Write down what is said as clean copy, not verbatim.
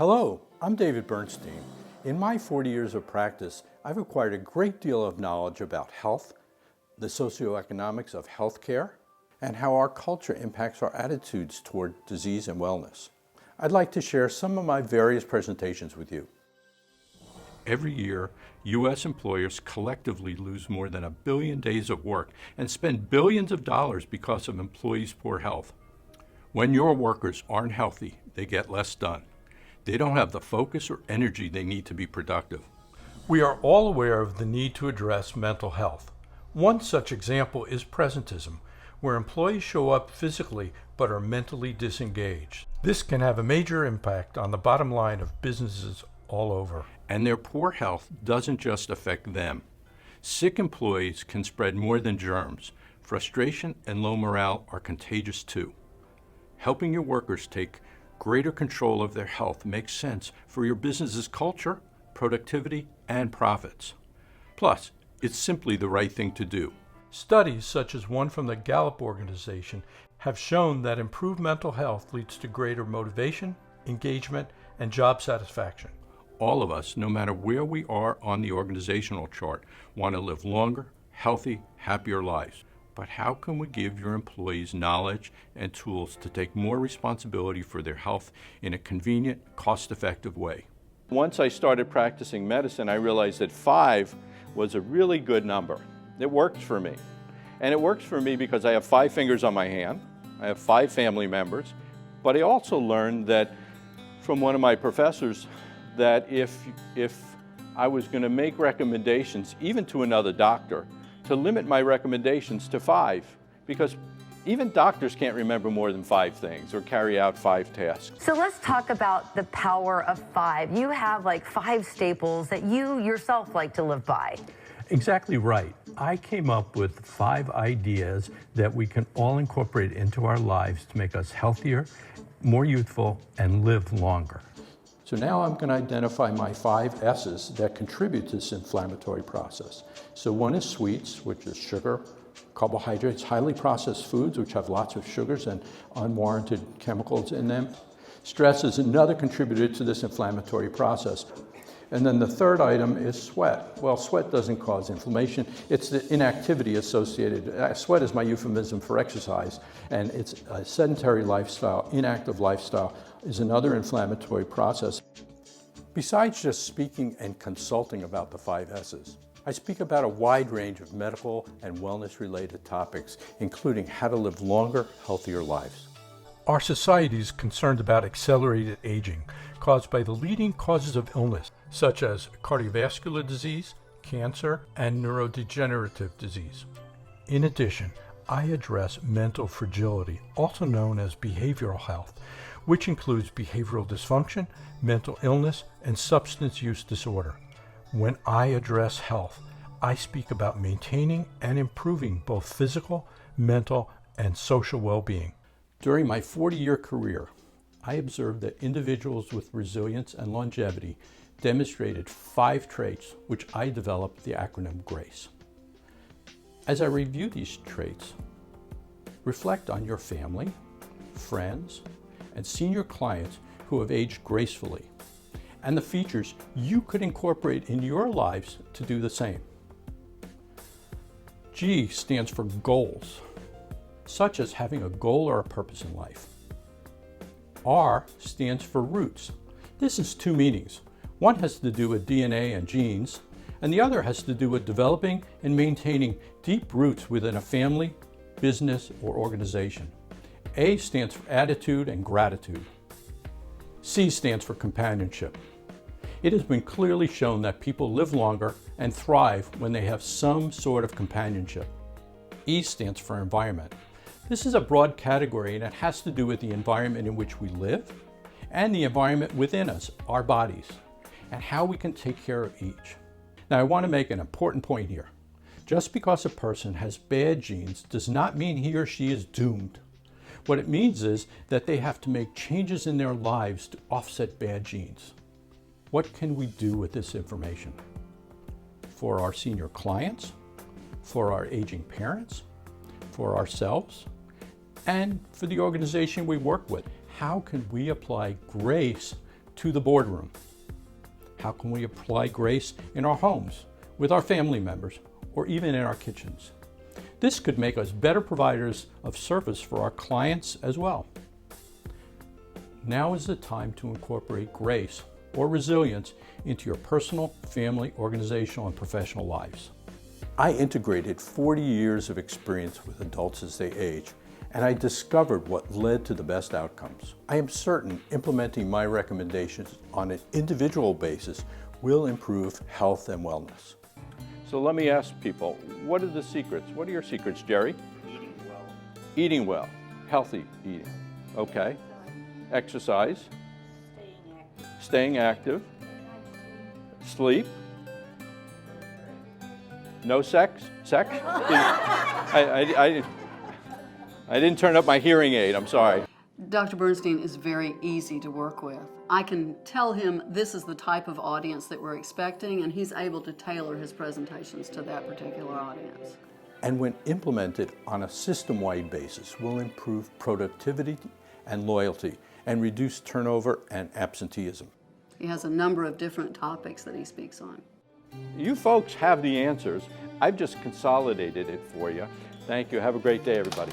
Hello, I'm David Bernstein. In my 40 years of practice, I've acquired a great deal of knowledge about health, the socioeconomics of healthcare, and how our culture impacts our attitudes toward disease and wellness. I'd like to share some of my various presentations with you. Every year, U.S. employers collectively lose more than 1 billion days of work and spend billions of dollars because of employees' poor health. When your workers aren't healthy, they get less done. They don't have the focus or energy they need to be productive. We are all aware of the need to address mental health. One such example is presentism, where employees show up physically but are mentally disengaged. This can have a major impact on the bottom line of businesses all over. And their poor health doesn't just affect them. Sick employees can spread more than germs. Frustration and low morale are contagious too. Helping your workers take greater control of their health makes sense for your business's culture, productivity, and profits. Plus, it's simply the right thing to do. Studies, such as one from the Gallup organization, have shown that improved mental health leads to greater motivation, engagement, and job satisfaction. All of us, no matter where we are on the organizational chart, want to live longer, healthy, happier lives. But how can we give your employees knowledge and tools to take more responsibility for their health in a convenient, cost-effective way? Once I started practicing medicine, I realized that 5 was a really good number. It worked for me. And it works for me because I have 5 fingers on my hand, I have 5 family members, but I also learned that from one of my professors that if I was going to make recommendations, even to another doctor, to limit my recommendations to 5, because even doctors can't remember more than 5 things or carry out 5 tasks. So let's talk about the power of 5. You have like 5 staples that you yourself like to live by. Exactly right. I came up with 5 ideas that we can all incorporate into our lives to make us healthier, more youthful, and live longer. So now I'm going to identify my 5 S's that contribute to this inflammatory process. So one is sweets, which is sugar, carbohydrates, highly processed foods, which have lots of sugars and unwarranted chemicals in them. Stress is another contributor to this inflammatory process. And then the third item is sweat. Well, sweat doesn't cause inflammation. It's the inactivity associated. Sweat is my euphemism for exercise, and it's a sedentary lifestyle, inactive lifestyle is another inflammatory process. Besides just speaking and consulting about the 5 S's, I speak about a wide range of medical and wellness-related topics, including how to live longer, healthier lives. Our society is concerned about accelerated aging caused by the leading causes of illness, such as cardiovascular disease, cancer, and neurodegenerative disease. In addition, I address mental fragility, also known as behavioral health, which includes behavioral dysfunction, mental illness, and substance use disorder. When I address health, I speak about maintaining and improving both physical, mental, and social well-being. During my 40-year career, I observed that individuals with resilience and longevity demonstrated 5 traits, which I developed the acronym GRACE. As I review these traits, reflect on your family, friends, and senior clients who have aged gracefully, and the features you could incorporate in your lives to do the same. G stands for goals, such as having a goal or a purpose in life. R stands for roots. This has 2 meanings. One has to do with DNA and genes, and the other has to do with developing and maintaining deep roots within a family, business, or organization. A stands for attitude and gratitude. C stands for companionship. It has been clearly shown that people live longer and thrive when they have some sort of companionship. E stands for environment. This is a broad category, and it has to do with the environment in which we live and the environment within us, our bodies, and how we can take care of each. Now, I want to make an important point here. Just because a person has bad genes does not mean he or she is doomed. What it means is that they have to make changes in their lives to offset bad genes. What can we do with this information? For our senior clients, for our aging parents, for ourselves, and for the organization we work with. How can we apply grace to the boardroom. How can we apply grace in our homes, with our family members, or even in our kitchens? This could make us better providers of service for our clients as well. Now is the time to incorporate grace or resilience into your personal, family, organizational, and professional lives. I integrated 40 years of experience with adults as they age, and I discovered what led to the best outcomes. I am certain implementing my recommendations on an individual basis will improve health and wellness. So let me ask people, what are the secrets? What are your secrets, Jerry? Eating well. Eating well, healthy eating, okay. Exercise. Staying active. Sleep. No sex? Sex? I didn't turn up my hearing aid, I'm sorry. Dr. Bernstein is very easy to work with. I can tell him this is the type of audience that we're expecting, and he's able to tailor his presentations to that particular audience. And when implemented on a system-wide basis, will improve productivity and loyalty and reduce turnover and absenteeism. He has a number of different topics that he speaks on. You folks have the answers. I've just consolidated it for you. Thank you. Have a great day, everybody.